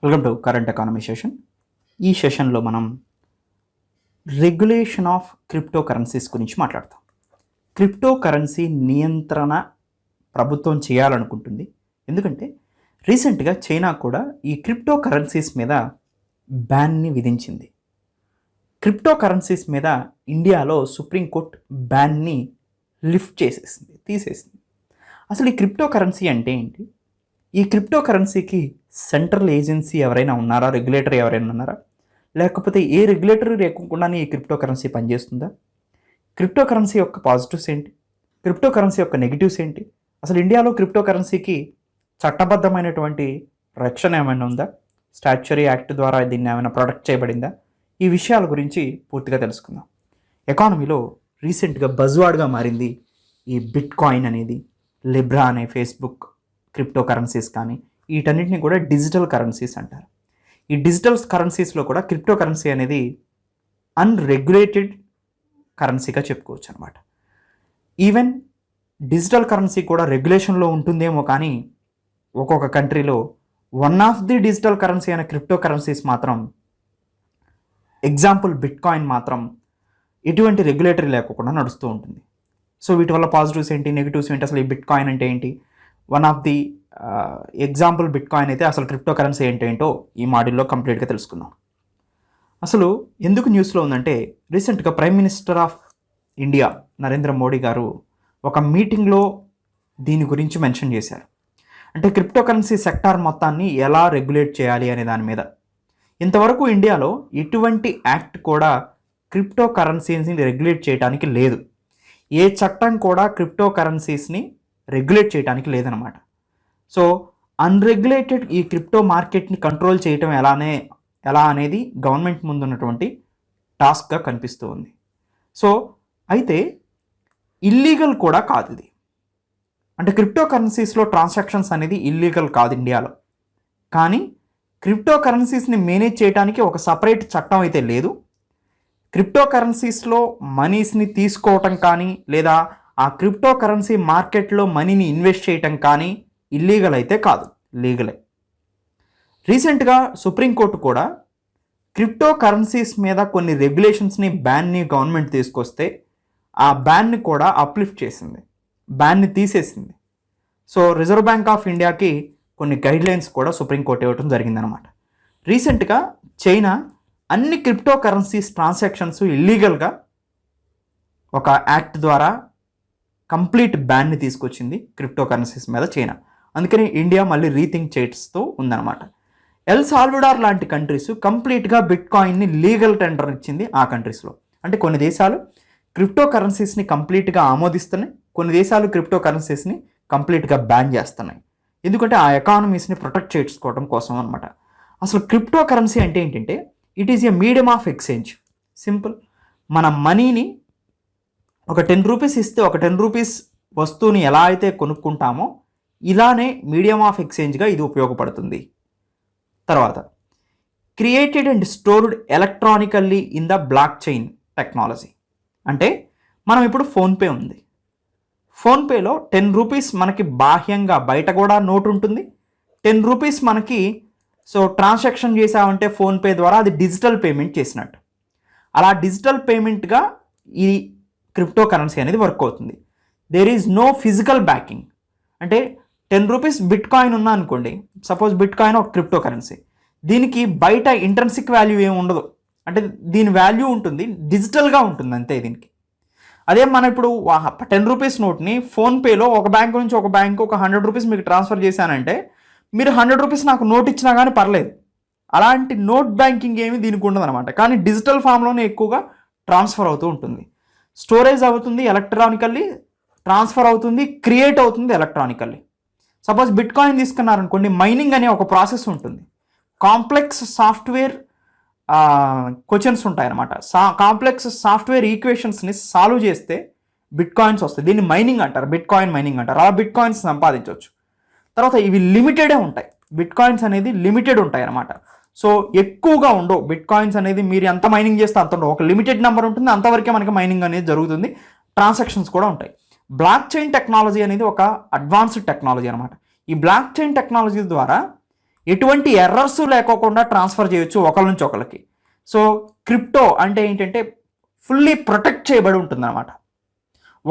Welcome to current economy session. ఈ సెషన్లో మనం రెగ్యులేషన్ ఆఫ్ క్రిప్టో కరెన్సీస్ గురించి మాట్లాడతాం. క్రిప్టో కరెన్సీ నియంత్రణ ప్రభుత్వం చేయాలనుకుంటుంది. ఎందుకంటే రీసెంట్గా చైనా కూడా ఈ క్రిప్టో కరెన్సీస్ మీద బ్యాన్ని విధించింది. క్రిప్టో కరెన్సీస్ మీద ఇండియాలో సుప్రీంకోర్టు బ్యాన్ని లిఫ్ట్ చేసేసింది, తీసేసింది. అసలు ఈ క్రిప్టో కరెన్సీ అంటే ఏంటి? ఈ క్రిప్టో కరెన్సీకి సెంట్రల్ ఏజెన్సీ ఎవరైనా ఉన్నారా? రెగ్యులేటరీ ఎవరైనా ఉన్నారా? లేకపోతే ఏ రెగ్యులేటరీ లేకుండానే ఈ క్రిప్టో కరెన్సీ పనిచేస్తుందా? క్రిప్టో కరెన్సీ యొక్క పాజిటివ్స్ ఏంటి? క్రిప్టో కరెన్సీ యొక్క నెగిటివ్స్ ఏంటి? అసలు ఇండియాలో క్రిప్టో కరెన్సీకి చట్టబద్ధమైనటువంటి రక్షణ ఏమైనా ఉందా? స్టాచ్యురీ యాక్ట్ ద్వారా దీన్ని ఏమైనా ప్రొటెక్ట్ చేయబడిందా? ఈ విషయాల గురించి పూర్తిగా తెలుసుకుందాం. ఎకానమీలో రీసెంట్గా బజ్వార్డ్గా మారింది ఈ బిట్ కాయిన్ అనేది, లిబ్రా అనే ఫేస్బుక్ క్రిప్టో కరెన్సీస్ కానీ వీటన్నిటిని కూడా డిజిటల్ కరెన్సీస్ అంటారు. ఈ డిజిటల్ కరెన్సీస్లో కూడా క్రిప్టో కరెన్సీ అనేది అన్రెగ్యులేటెడ్ కరెన్సీగా చెప్పుకోవచ్చు అనమాట. ఈవెన్ డిజిటల్ కరెన్సీ కూడా రెగ్యులేషన్లో ఉంటుందేమో, కానీ ఒక్కొక్క కంట్రీలో one of the digital currency అయిన క్రిప్టో కరెన్సీస్ మాత్రం, ఎగ్జాంపుల్ బిట్ కాయిన్ మాత్రం ఎటువంటి రెగ్యులేటరీ లేకుండా నడుస్తూ ఉంటుంది. సో వీటి వల్ల పాజిటివ్స్ ఏంటి, నెగిటివ్స్ ఏంటి, అసలు ఈ బిట్ కాయిన్ అంటే ఏంటి, one of the example bit coin అయితే అసలు క్రిప్టో కరెన్సీ ఏంటో ఈ మాడ్యూల్లో కంప్లీట్గా తెలుసుకుందాం. అసలు ఎందుకు న్యూస్లో ఉందంటే, రీసెంట్గా prime minister of India Narendra Modi గారు ఒక మీటింగ్లో దీని గురించి మెన్షన్ చేశారు. అంటే క్రిప్టో కరెన్సీ సెక్టార్ మొత్తాన్ని ఎలా రెగ్యులేట్ చేయాలి అనే దాని మీద. ఇంతవరకు ఇండియాలో ఎటువంటి యాక్ట్ కూడా క్రిప్టో కరెన్సీస్ని రెగ్యులేట్ చేయడానికి లేదు. ఏ చట్టం కూడా క్రిప్టో కరెన్సీస్ని రెగ్యులేట్ చేయడానికి లేదనమాట. సో అన్రెగ్యులేటెడ్ ఈ క్రిప్టో మార్కెట్ని కంట్రోల్ చేయటం ఎలా అనేది గవర్నమెంట్ ముందు ఉన్నటువంటి టాస్క్గా కనిపిస్తూ ఉంది. సో అయితే ఇల్లీగల్ కూడా కాదు ఇది. అంటే క్రిప్టో కరెన్సీస్లో ట్రాన్సాక్షన్స్ అనేది ఇల్లీగల్ కాదు ఇండియాలో, కానీ క్రిప్టో కరెన్సీస్ని మేనేజ్ చేయడానికి ఒక సపరేట్ చట్టం అయితే లేదు. క్రిప్టో కరెన్సీస్లో మనీస్ని తీసుకోవటం కానీ, లేదా ఆ క్రిప్టో కరెన్సీ మార్కెట్లో మనీని ఇన్వెస్ట్ చేయటం కానీ ఇల్లీగల్ అయితే కాదు, లీగలే. రీసెంట్గా సుప్రీంకోర్టు కూడా క్రిప్టో కరెన్సీస్ మీద కొన్ని రెగ్యులేషన్స్ని, బ్యాన్ని గవర్నమెంట్ తీసుకొస్తే ఆ బ్యాన్ని కూడా అప్లిఫ్ట్ చేసింది, బ్యాన్ని తీసేసింది. సో రిజర్వ్ బ్యాంక్ ఆఫ్ ఇండియాకి కొన్ని గైడ్లైన్స్ కూడా సుప్రీంకోర్టు ఇవ్వడం జరిగిందనమాట. రీసెంట్గా చైనా అన్ని క్రిప్టో కరెన్సీస్ ట్రాన్సాక్షన్స్ ఇల్లీగల్గా ఒక యాక్ట్ ద్వారా కంప్లీట్ బ్యాన్ని తీసుకొచ్చింది క్రిప్టో కరెన్సీస్ మీద చైనా. అందుకని ఇండియా మళ్ళీ రీథింక్ చేస్తూ ఉందన్నమాట. ఎల్ సాల్వడార్ లాంటి కంట్రీస్ కంప్లీట్గా బిట్ కాయిన్ని లీగల్ టెండర్ ఇచ్చింది ఆ కంట్రీస్లో. అంటే కొన్ని దేశాలు క్రిప్టో కరెన్సీస్ని కంప్లీట్గా ఆమోదిస్తున్నాయి, కొన్ని దేశాలు క్రిప్టో కరెన్సీస్ని కంప్లీట్గా బ్యాన్ చేస్తున్నాయి. ఎందుకంటే ఆ ఎకానమీస్ని ప్రొటెక్ట్ చేసుకోవడం కోసం అనమాట. అసలు క్రిప్టో కరెన్సీ అంటే ఏంటంటే, it is a medium of exchange. Simple, మన మనీని ఒక 10 రూపీస్ ఇస్తే ఒక 10 రూపీస్ వస్తువుని ఎలా అయితే కొనుక్కుంటామో ఇలానే మీడియం ఆఫ్ ఎక్స్చేంజ్గా ఇది ఉపయోగపడుతుంది. తర్వాత created and stored electronically in the block chain technology. అంటే మనం ఇప్పుడు ఫోన్పే ఉంది, ఫోన్పేలో 10 రూపీస్ మనకి బాహ్యంగా బయట కూడా నోట్ ఉంటుంది, 10 రూపీస్ మనకి సో ట్రాన్సాక్షన్ చేసామంటే ఫోన్పే ద్వారా అది డిజిటల్ పేమెంట్ చేసినట్టు. అలా డిజిటల్ పేమెంట్గా ఈ క్రిప్టో కరెన్సీ అనేది వర్క్ అవుతుంది. There is no physical backing. అంటే 10 రూపీస్ బిట్ కాయిన్ ఉన్నా అనుకోండి, సపోజ్ బిట్ కాయిన్ ఒక క్రిప్టో కరెన్సీ, దీనికి బయట ఇంట్రెన్సిక్ వాల్యూ ఏమి ఉండదు. అంటే దీని వాల్యూ ఉంటుంది, డిజిటల్గా ఉంటుంది అంతే దీనికి. అదే మనం ఇప్పుడు 10 రూపీస్ నోట్ని ఫోన్పేలో ఒక బ్యాంక్ నుంచి ఒక బ్యాంకు ఒక 100 రూపీస్ మీకు ట్రాన్స్ఫర్ చేశానంటే మీరు 100 రూపీస్ నాకు నోట్ ఇచ్చినా కానీ పర్లేదు. అలాంటి నోట్ బ్యాంకింగ్ ఏమి దీనికి ఉండదు అనమాట. కానీ డిజిటల్ ఫామ్లోనే ఎక్కువగా ట్రాన్స్ఫర్ అవుతూ ఉంటుంది, స్టోరేజ్ అవుతుంది ఎలక్ట్రానికల్లీ, ట్రాన్స్ఫర్ అవుతుంది, క్రియేట్ అవుతుంది ఎలక్ట్రానికల్లీ. సపోజ్ బిట్ కాయిన్ తీసుకున్నారనుకోండి, మైనింగ్ అనే ఒక ప్రాసెస్ ఉంటుంది, కాంప్లెక్స్ సాఫ్ట్వేర్ క్వశ్చన్స్ ఉంటాయన్నమాట. కాంప్లెక్స్ సాఫ్ట్వేర్ ఈక్వేషన్స్ని సాల్వ్ చేస్తే బిట్ కాయిన్స్ వస్తాయి. దీన్ని మైనింగ్ అంటారు, బిట్ కాయిన్ మైనింగ్ అంటారు. అలా బిట్ కాయిన్స్ సంపాదించవచ్చు. తర్వాత ఇవి లిమిటెడే ఉంటాయి, బిట్ కాయిన్స్ అనేది లిమిటెడ్ ఉంటాయి అన్నమాట. సో ఎక్కువగా ఉండవు బిట్ కాయిన్స్ అనేది. మీరు ఎంత మైనింగ్ చేస్తే అంత ఉండవు, ఒక లిమిటెడ్ నెంబర్ ఉంటుంది, అంతవరకే మనకి మైనింగ్ అనేది జరుగుతుంది. ట్రాన్సాక్షన్స్ కూడా ఉంటాయి. బ్లాక్ చైన్ టెక్నాలజీ అనేది ఒక అడ్వాన్స్డ్ టెక్నాలజీ అనమాట. ఈ బ్లాక్ చైన్ టెక్నాలజీ ద్వారా ఎటువంటి ఎర్రర్స్ లేకోకుండా ట్రాన్స్ఫర్ చేయొచ్చు ఒకరి నుంచి ఒకరికి. సో క్రిప్టో అంటే ఏంటంటే ఫుల్లీ ప్రొటెక్ట్ చేయబడి ఉంటుంది అనమాట.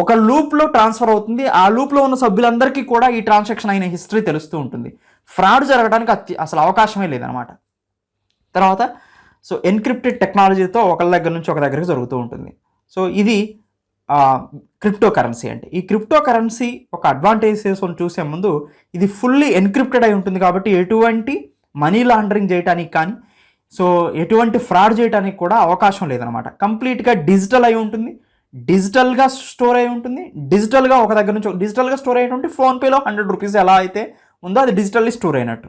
ఒక లూప్లో ట్రాన్స్ఫర్ అవుతుంది, ఆ లూప్లో ఉన్న సభ్యులందరికీ కూడా ఈ ట్రాన్సాక్షన్ అయిన హిస్టరీ తెలుస్తూ ఉంటుంది. ఫ్రాడ్ జరగడానికి అసలు అవకాశమే లేదనమాట. తర్వాత సో ఎన్క్రిప్టెడ్ టెక్నాలజీతో ఒకరి దగ్గర నుంచి ఒక దగ్గరికి జరుగుతూ ఉంటుంది. సో ఇది క్రిప్టో కరెన్సీ అంటే. ఈ క్రిప్టో కరెన్సీ ఒక అడ్వాంటేజెస్ చూసే ముందు ఇది ఫుల్లీ ఎన్క్రిప్టెడ్ అయి ఉంటుంది కాబట్టి ఎటువంటి మనీ లాండరింగ్ చేయడానికి కానీ సో ఎటువంటి ఫ్రాడ్ చేయడానికి కూడా అవకాశం లేదనమాట. కంప్లీట్గా డిజిటల్ అయి ఉంటుంది, డిజిటల్గా స్టోర్ అయి ఉంటుంది. డిజిటల్గా ఒక దగ్గర నుంచి డిజిటల్గా స్టోర్ అయినటువంటి ఫోన్పేలో 100 రూపీస్ ఎలా అయితే ఉందో అది డిజిటల్లీ స్టోర్ అయినట్టు.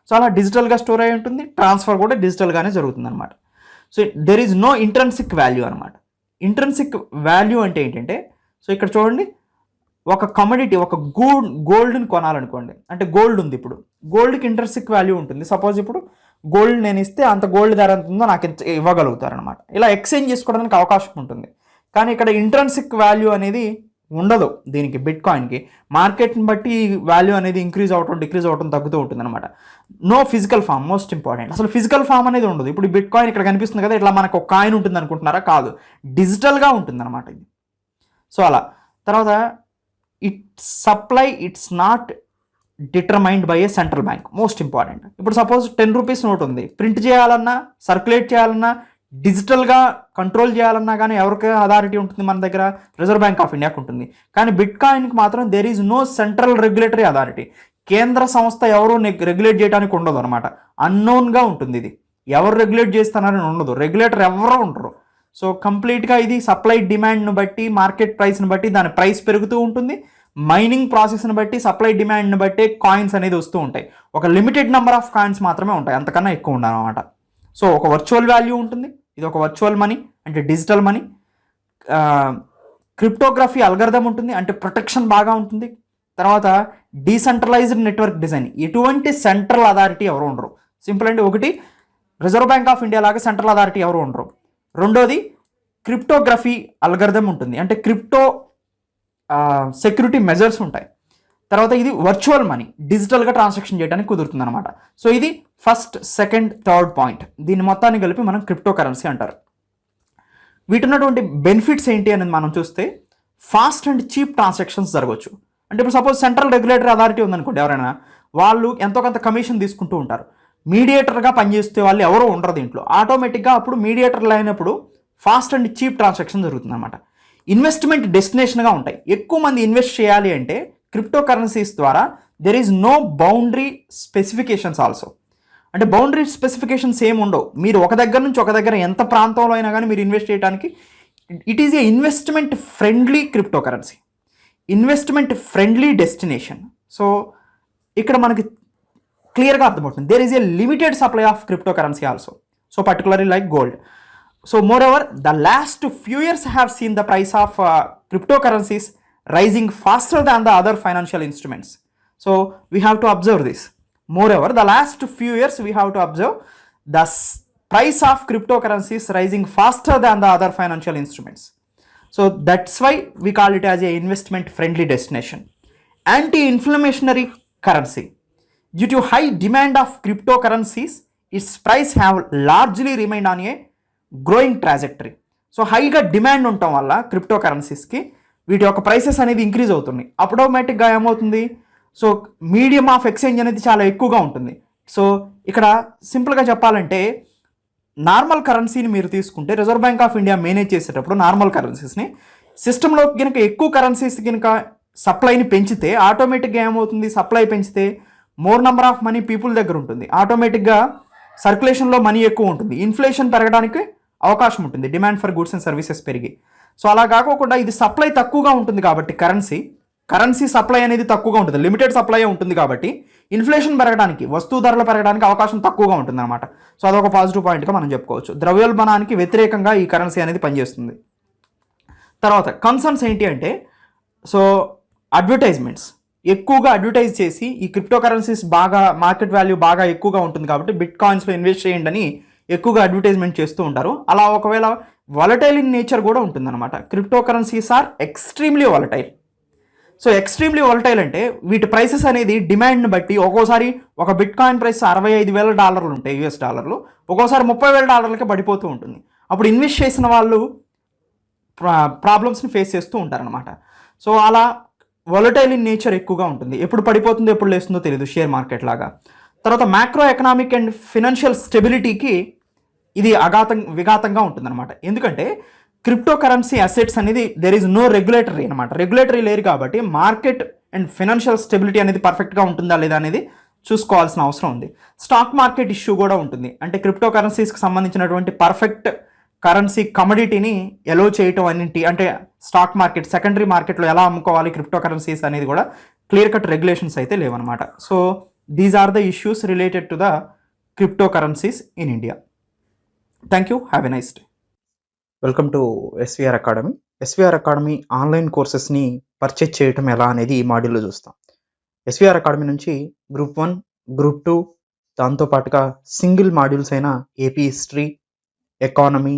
సో అలా డిజిటల్గా స్టోర్ అయి ఉంటుంది, ట్రాన్స్ఫర్ కూడా డిజిటల్గానే జరుగుతుంది అనమాట. So there is no intrinsic value అనమాట. ఇంట్రెన్సిక్ వాల్యూ అంటే ఏంటంటే సో ఇక్కడ చూడండి, ఒక కమోడిటీ ఒక గోల్డ్ని కొనాలనుకోండి, అంటే గోల్డ్ ఉంది, ఇప్పుడు గోల్డ్కి ఇంట్రెన్సిక్ వాల్యూ ఉంటుంది. సపోజ్ ఇప్పుడు గోల్డ్ నేను ఇస్తే అంత గోల్డ్ ధర ఎంత ఉందో నాకు ఇవ్వగలుగుతారనమాట. ఇలా ఎక్స్చేంజ్ చేసుకోవడానికి అవకాశం ఉంటుంది. కానీ ఇక్కడ ఇంట్రెన్సిక్ వాల్యూ అనేది ఉండదు దీనికి, బిట్ కాయిన్కి. మార్కెట్ని బట్టి వాల్యూ అనేది ఇంక్రీజ్ అవటం డిక్రీజ్ అవటం తగ్గుతూ ఉంటుంది అనమాట. No physical form, most important. అసలు ఫిజికల్ ఫామ్ అనేది ఉండదు. ఇప్పుడు బిట్ కాయిన్ ఇక్కడ కనిపిస్తుంది కదా, ఇట్లా మనకు ఒక కాయిన్ ఉంటుంది అనుకుంటున్నారా? కాదు, డిజిటల్గా ఉంటుంది అనమాట ఇది. సో అలా తర్వాత it's not determined by A central bank, most important. ఇప్పుడు సపోజ్ 10 రూపీస్ నోట్ ఉంది, ప్రింట్ చేయాలన్నా సర్క్యులేట్ చేయాలన్నా డిజిటల్గా కంట్రోల్ చేయాలన్నా కానీ ఎవరికి అథారిటీ ఉంటుంది మన దగ్గర? రిజర్వ్ బ్యాంక్ ఆఫ్ ఇండియాకి ఉంటుంది. కానీ బిట్ కాయిన్కి మాత్రం there is no central regulatory authority. కేంద్ర సంస్థ ఎవరు రెగ్యులేట్ చేయడానికి ఉండదు అనమాట. అన్నోన్గా ఉంటుంది ఇది, ఎవరు రెగ్యులేట్ చేస్తున్నారని ఉండదు, రెగ్యులేటర్ ఎవరో ఉండరు. సో కంప్లీట్గా ఇది సప్లై డిమాండ్ను బట్టి మార్కెట్ ప్రైస్ని బట్టి దాని ప్రైస్ పెరుగుతూ ఉంటుంది. మైనింగ్ ప్రాసెస్ని బట్టి సప్లై డిమాండ్ని బట్టి కాయిన్స్ అనేది వస్తూ ఉంటాయి. ఒక లిమిటెడ్ నెంబర్ ఆఫ్ కాయిన్స్ మాత్రమే ఉంటాయి, అంతకన్నా ఎక్కువ ఉండదు అనమాట. సో ఒక వర్చువల్ వాల్యూ ఉంటుంది, ఇది ఒక వర్చువల్ మనీ అంటే డిజిటల్ మనీ. క్రిప్టోగ్రఫీ అల్గరిథం ఉంటుంది, అంటే ప్రొటెక్షన్ బాగా ఉంటుంది. తర్వాత డీసెంట్రలైజ్డ్ నెట్వర్క్ డిజైన్, ఎటువంటి సెంట్రల్ అథారిటీ ఎవరు ఉండరు. సింపుల్ అంటే ఒకటి రిజర్వ్ బ్యాంక్ ఆఫ్ ఇండియా లాగా సెంట్రల్ అథారిటీ ఎవరు ఉండరు. రెండోది క్రిప్టోగ్రఫీ అల్గరిథం ఉంటుంది, అంటే క్రిప్టో సెక్యూరిటీ మెజర్స్ ఉంటాయి. తర్వాత ఇది వర్చువల్ మనీ, డిజిటల్గా ట్రాన్సాక్షన్ చేయడానికి కుదురుతుంది అనమాట. సో ఇది ఫస్ట్, సెకండ్, థర్డ్ పాయింట్. దీన్ని మొత్తాన్ని కలిపి మనం క్రిప్టో కరెన్సీ అంటారు. వీటిన్నటువంటి బెనిఫిట్స్ ఏంటి అనేది మనం చూస్తే ఫాస్ట్ అండ్ చీప్ ట్రాన్సాక్షన్స్ జరగవచ్చు. అంటే ఇప్పుడు సపోజ్ సెంట్రల్ రెగ్యులేటరీ అథారిటీ ఉందనుకోండి, ఎవరైనా వాళ్ళు ఎంతో కొంత కమిషన్ తీసుకుంటూ ఉంటారు. మీడియేటర్గా పనిచేస్తే వాళ్ళు ఎవరో ఉండరు దీంట్లో. ఆటోమేటిక్గా అప్పుడు మీడియేటర్లు అయినప్పుడు ఫాస్ట్ అండ్ చీప్ ట్రాన్సాక్షన్ జరుగుతుంది అనమాట. ఇన్వెస్ట్మెంట్ డెస్టినేషన్గా ఉంటాయి. ఎక్కువ మంది ఇన్వెస్ట్ చేయాలి అంటే క్రిప్టో కరెన్సీస్ ద్వారా there is no boundary specifications also. అంటే బౌండరీ స్పెసిఫికేషన్స్ ఏమి ఉండవు. మీరు ఒక దగ్గర నుంచి ఒక దగ్గర ఎంత ప్రాంతంలో అయినా కానీ మీరు ఇన్వెస్ట్ చేయడానికి it is a investment friendly cryptocurrency, investment friendly destination. So ఇక్కడ మనకి క్లియర్గా అర్థమవుతుంది there is a limited supply of cryptocurrency also. So particularly like gold. So moreover, the last few years have seen the price of cryptocurrencies rising faster than the other financial instruments. So we have to observe this. Moreover, the last few years we have to observe the price of cryptocurrencies rising faster than the other financial instruments. So that's why we call it as a investment friendly destination. Anti-inflationary currency. Due to high demand of cryptocurrencies, its price have largely remained on a growing trajectory. So హైగా demand ఉండటం వల్ల crypto కరెన్సీస్కి వీటి యొక్క prices అనేది increase అవుతున్నాయి. ఆటోమేటిక్గా ఏమవుతుంది, so medium of exchange అనేది చాలా ఎక్కువగా ఉంటుంది. సో ఇక్కడ సింపుల్గా చెప్పాలంటే నార్మల్ కరెన్సీని మీరు తీసుకుంటే reserve bank of India manage చేసేటప్పుడు నార్మల్ కరెన్సీస్ని సిస్టంలో కనుక ఎక్కువ కరెన్సీస్ కనుక సప్లైని పెంచితే ఆటోమేటిక్గా ఏమవుతుంది, సప్లై పెంచితే more number of money people దగ్గర ఉంటుంది, ఆటోమేటిక్గా సర్క్యులేషన్లో మనీ ఎక్కువ ఉంటుంది, ఇన్ఫ్లేషన్ పెరగడానికి అవకాశం ఉంటుంది, demand for goods and services పెరిగి. సో అలా కాకుండా ఇది సప్లై తక్కువగా ఉంటుంది కాబట్టి కరెన్సీ సప్లై అనేది తక్కువగా ఉంటుంది, లిమిటెడ్ సప్లై ఉంటుంది కాబట్టి ఇన్ఫ్లేషన్ పెరగడానికి, వస్తువు ధరలు పెరగడానికి అవకాశం తక్కువగా ఉంటుంది అనమాట. సో అదొక పాజిటివ్ పాయింట్గా మనం చెప్పుకోవచ్చు. ద్రవ్యోల్బణానికి వ్యతిరేకంగా ఈ కరెన్సీ అనేది పనిచేస్తుంది. తర్వాత కన్సర్న్స్ ఏంటి అంటే సో అడ్వర్టైజ్మెంట్స్ ఎక్కువగా అడ్వర్టైజ్ చేసి ఈ క్రిప్టో కరెన్సీస్ బాగా మార్కెట్ వాల్యూ బాగా ఎక్కువగా ఉంటుంది కాబట్టి బిట్ కాయిన్స్లో ఇన్వెస్ట్ చేయండి అని ఎక్కువగా అడ్వర్టైజ్మెంట్ చేస్తూ ఉంటారు. అలా ఒకవేళ వాలటైల్ ఇన్ నేచర్ కూడా ఉంటుందన్నమాట. Cryptocurrencies are extremely volatile. So extremely volatile అంటే వీటి ప్రైసెస్ అనేది డిమాండ్ని బట్టి ఒక్కోసారి ఒక బిట్ కాయిన్ ప్రైస్ $65,000 ఉంటాయి US డాలర్లు, ఒక్కోసారి $30,000 పడిపోతూ ఉంటుంది. అప్పుడు ఇన్వెస్ట్ చేసిన వాళ్ళు ప్రాబ్లమ్స్ని ఫేస్ చేస్తూ ఉంటారనమాట. సో అలా వాలటైల్ ఇన్ నేచర్ ఎక్కువగా ఉంటుంది. ఎప్పుడు పడిపోతుందో ఎప్పుడు లేస్తుందో తెలియదు షేర్ మార్కెట్ లాగా. తర్వాత మ్యాక్రో ఎకనామిక్ అండ్ ఫినాన్షియల్ స్టెబిలిటీకి ఇది విఘాతంగా ఉంటుందన్నమాట. ఎందుకంటే క్రిప్టో కరెన్సీ అసెట్స్ అనేది దెర్ ఈజ్ నో రెగ్యులేటరీ అనమాట. రెగ్యులేటరీ లేరు కాబట్టి మార్కెట్ అండ్ ఫినాన్షియల్ స్టెబిలిటీ అనేది పర్ఫెక్ట్గా ఉంటుందా లేదా అనేది చూసుకోవాల్సిన అవసరం ఉంది. స్టాక్ మార్కెట్ ఇష్యూ కూడా ఉంటుంది. అంటే క్రిప్టో కరెన్సీస్కి సంబంధించినటువంటి పర్ఫెక్ట్ కరెన్సీ కమోడిటీని ఎలో చేయటం అన్నింటి, అంటే స్టాక్ మార్కెట్ సెకండరీ మార్కెట్లో ఎలా అమ్ముకోవాలి క్రిప్టో కరెన్సీస్ అనేది కూడా క్లియర్ కట్ రెగ్యులేషన్స్ అయితే లేవన్నమాట. So these are the issues related to the cryptocurrencies in India. Thank you, have a nice day. Welcome to SVR academy. SVR academy online కోర్సెస్ని purchase చేయటం ఎలా అనేది ఈ మాడ్యూల్లో చూస్తాం. ఎస్విఆర్ అకాడమీ నుంచి గ్రూప్ 1, గ్రూప్ 2, దాంతోపాటుగా సింగిల్ మాడ్యూల్స్ అయిన ఏపీ హిస్టరీ, ఎకానమీ,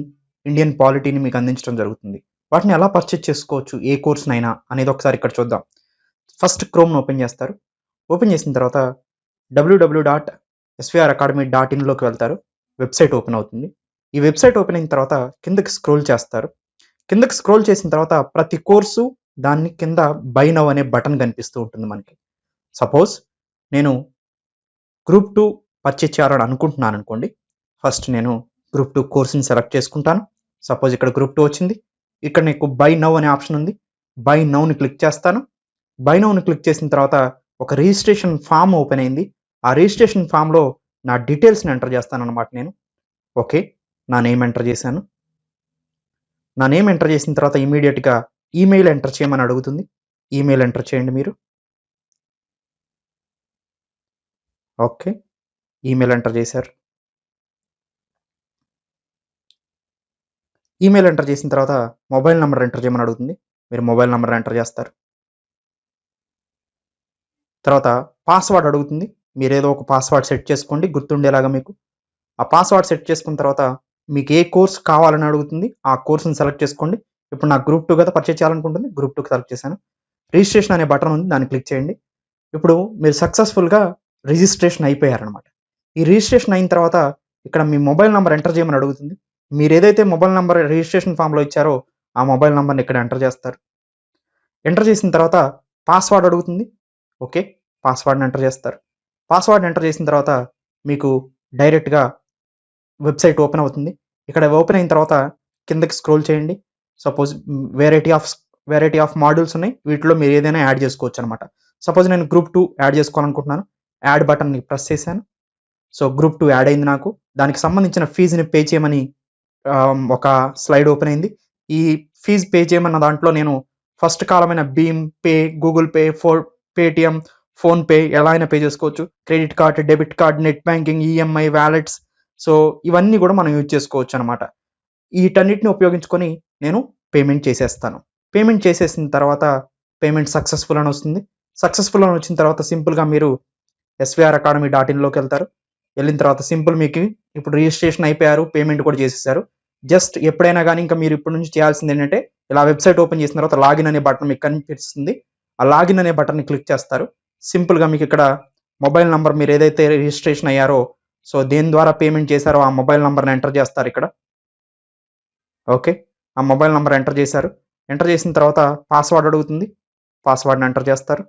ఇండియన్ పాలిటీని మీకు అందించడం జరుగుతుంది. వాటిని ఎలా పర్చేజ్ చేసుకోవచ్చు ఏ కోర్స్నైనా అనేది ఒకసారి ఇక్కడ చూద్దాం. ఫస్ట్ క్రోమ్ను ఓపెన్ చేస్తారు. ఓపెన్ చేసిన తర్వాత www.svracademy.in వెళ్తారు. వెబ్సైట్ ఓపెన్ అవుతుంది. ఈ వెబ్సైట్ ఓపెన్ అయిన తర్వాత కిందకి స్క్రోల్ చేస్తారు. కిందకి స్క్రోల్ చేసిన తర్వాత ప్రతి కోర్సు దాన్ని కింద బై నౌ అనే బటన్ కనిపిస్తూ ఉంటుంది మనకి. సపోజ్ నేను గ్రూప్ 2 పర్చేజ్ చేయాలని అనుకుంటున్నాను అనుకోండి. ఫస్ట్ నేను గ్రూప్ 2 కోర్సుని సెలెక్ట్ చేసుకుంటాను. సపోజ్ ఇక్కడ గ్రూప్ 2 వచ్చింది. ఇక్కడ నీకు బై నౌ అనే ఆప్షన్ ఉంది. బై నౌని క్లిక్ చేస్తాను. బై నౌని క్లిక్ చేసిన తర్వాత ఒక రిజిస్ట్రేషన్ ఫామ్ ఓపెన్ అయింది. ఆ రిజిస్ట్రేషన్ ఫామ్లో నా డీటెయిల్స్ని ఎంటర్ చేస్తాను అనమాట. నేను ఓకే, నా నేమ్ ఎంటర్ చేశాను. నా నేమ్ ఎంటర్ చేసిన తర్వాత ఇమీడియట్గా ఈమెయిల్ ఎంటర్ చేయమని అడుగుతుంది. ఈమెయిల్ ఎంటర్ చేయండి మీరు. ఓకే, ఈమెయిల్ ఎంటర్ చేశారు. ఈమెయిల్ ఎంటర్ చేసిన తర్వాత మొబైల్ నెంబర్ ఎంటర్ చేయమని అడుగుతుంది. మీరు మొబైల్ నెంబర్ ఎంటర్ చేస్తారు. తర్వాత పాస్వర్డ్ అడుగుతుంది. మీరు ఏదో ఒక పాస్వర్డ్ సెట్ చేసుకోండి గుర్తుండేలాగా మీకు. ఆ పాస్వర్డ్ సెట్ చేసుకున్న తర్వాత మీకు ఏ కోర్స్ కావాలని అడుగుతుంది. ఆ కోర్సుని సెలెక్ట్ చేసుకోండి. ఇప్పుడు నాకు గ్రూప్ 2 కదా పర్చేజ్ చేయాలనుకుంటుంది. గ్రూప్ 2కి సెలెక్ట్ చేశాను. రిజిస్ట్రేషన్ అనే బటన్ ఉంది, దాన్ని క్లిక్ చేయండి. ఇప్పుడు మీరు సక్సెస్ఫుల్గా రిజిస్ట్రేషన్ అయిపోయారనమాట. ఈ రిజిస్ట్రేషన్ అయిన తర్వాత ఇక్కడ మీ మొబైల్ నెంబర్ ఎంటర్ చేయమని అడుగుతుంది. మీరు ఏదైతే మొబైల్ నెంబర్ రిజిస్ట్రేషన్ ఫామ్లో ఇచ్చారో ఆ మొబైల్ నెంబర్ని ఇక్కడ ఎంటర్ చేస్తారు. ఎంటర్ చేసిన తర్వాత పాస్వర్డ్ అడుగుతుంది. ఓకే, పాస్వర్డ్ని ఎంటర్ చేస్తారు. పాస్వర్డ్ ఎంటర్ చేసిన తర్వాత మీకు డైరెక్ట్గా వెబ్సైట్ ఓపెన్ అవుతుంది. ఇక్కడ ఓపెన్ అయిన తర్వాత కిందకి స్క్రోల్ చేయండి. సపోజ్ వెరైటీ ఆఫ్ మాడ్యూల్స్ ఉన్నాయి. వీటిలో మీరు ఏదైనా యాడ్ చేసుకోవచ్చు అనమాట. సపోజ్ నేను గ్రూప్ 2 యాడ్ చేసుకోవాలనుకుంటున్నాను. యాడ్ బటన్ని ప్రెస్ చేశాను. సో గ్రూప్ 2 యాడ్ అయింది నాకు. దానికి సంబంధించిన ఫీజుని పే చేయమని ఒక స్లైడ్ ఓపెన్ అయింది. ఈ ఫీజు పే చేయమన్న దాంట్లో నేను ఫస్ట్ కాలమైన భీమ్ pay, Google Pay, Paytm, PhonePe ఎలా అయినా పే చేసుకోవచ్చు. Credit card, debit card, net banking, EMI, wallets, so ఇవన్నీ కూడా మనం యూజ్ చేసుకోవచ్చు అనమాట. వీటన్నిటిని ఉపయోగించుకొని నేను పేమెంట్ చేసేస్తాను. పేమెంట్ చేసేసిన తర్వాత పేమెంట్ సక్సెస్ఫుల్ అని వస్తుంది. సక్సెస్ఫుల్ అని వచ్చిన తర్వాత సింపుల్గా మీరు svracademy.in వెళ్తారు. వెళ్ళిన తర్వాత సింపుల్ మీకు ఇప్పుడు రిజిస్ట్రేషన్ అయిపోయారు, పేమెంట్ కూడా చేసేసారు. జస్ట్ ఎప్పుడైనా కానీ ఇంకా మీరు ఇప్పటి నుంచి చేయాల్సింది ఏంటంటే ఇలా వెబ్సైట్ ఓపెన్ చేసిన తర్వాత లాగిన్ అనే బటన్ మీకు కనిపిస్తుంది. ఆ లాగిన్ అనే బటన్ని క్లిక్ చేస్తారు. సింపుల్గా మీకు ఇక్కడ మొబైల్ నెంబర్ మీరు ఏదైతే రిజిస్ట్రేషన్ అయ్యారో, సో దేని ద్వారా పేమెంట్ చేశారో ఆ మొబైల్ నెంబర్ని ఎంటర్ చేస్తారు ఇక్కడ. ఓకే, ఆ మొబైల్ నెంబర్ ఎంటర్ చేశారు. ఎంటర్ చేసిన తర్వాత పాస్వర్డ్ అడుగుతుంది. పాస్వర్డ్ని ఎంటర్ చేస్తారు.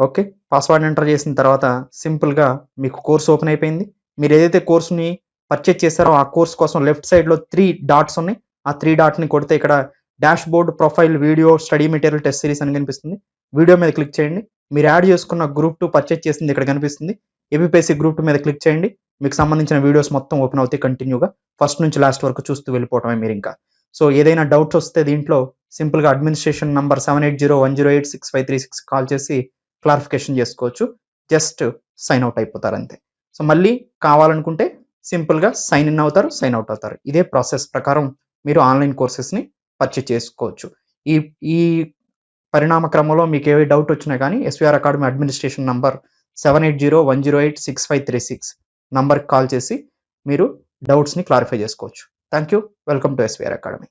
ఓకే, పాస్వర్డ్ ఎంటర్ చేసిన తర్వాత సింపుల్గా మీకు కోర్స్ ఓపెన్ అయిపోయింది. మీరు ఏదైతే కోర్సుని పర్చేజ్ చేశారో ఆ కోర్స్ కోసం లెఫ్ట్ సైడ్లో 3 డాట్స్ ఉన్నాయి. ఆ 3 డాట్ని కొడితే ఇక్కడ dash board, profile, video, study material, test series అని కనిపిస్తుంది. వీడియో మీద క్లిక్ చేయండి. మీరు యాడ్ చేసుకున్న గ్రూప్ 2 పర్చేజ్ చేసింది ఇక్కడ కనిపిస్తుంది. ఏబిపిఎస్సి గ్రూప్ 2 మీద క్లిక్ చేయండి. మీకు సంబంధించిన వీడియోస్ మొత్తం ఓపెన్ అవుతాయి కంటిన్యూగా. ఫస్ట్ నుంచి లాస్ట్ వరకు చూస్తూ వెళ్ళిపోవటమే మీరు ఇంకా. సో ఏదైనా డౌట్స్ వస్తే దీంట్లో సింపుల్గా అడ్మినిస్ట్రేషన్ నంబర్ 7801086536 కాల్ చేసి క్లారిఫికేషన్ చేసుకోవచ్చు. జస్ట్ సైన్ అవుట్ అయిపోతారు అంతే. సో మళ్ళీ కావాలనుకుంటే సింపుల్గా సైన్ ఇన్ అవుతారు, సైన్ అవుట్ అవుతారు. ఇదే ప్రాసెస్ ప్రకారం మీరు ఆన్లైన్ కోర్సెస్ని పర్చేజ్ చేసుకోవచ్చు. ఈ పరిణామ క్రమంలో మీకు ఏ డౌట్ వచ్చినా కానీ ఎస్విఆర్ అకాడమీ అడ్మినిస్ట్రేషన్ నంబర్ 7801086536 నంబర్కి కాల్ చేసి మీరు డౌట్స్ని క్లారిఫై చేసుకోవచ్చు. Thank you. Welcome to SVR academy.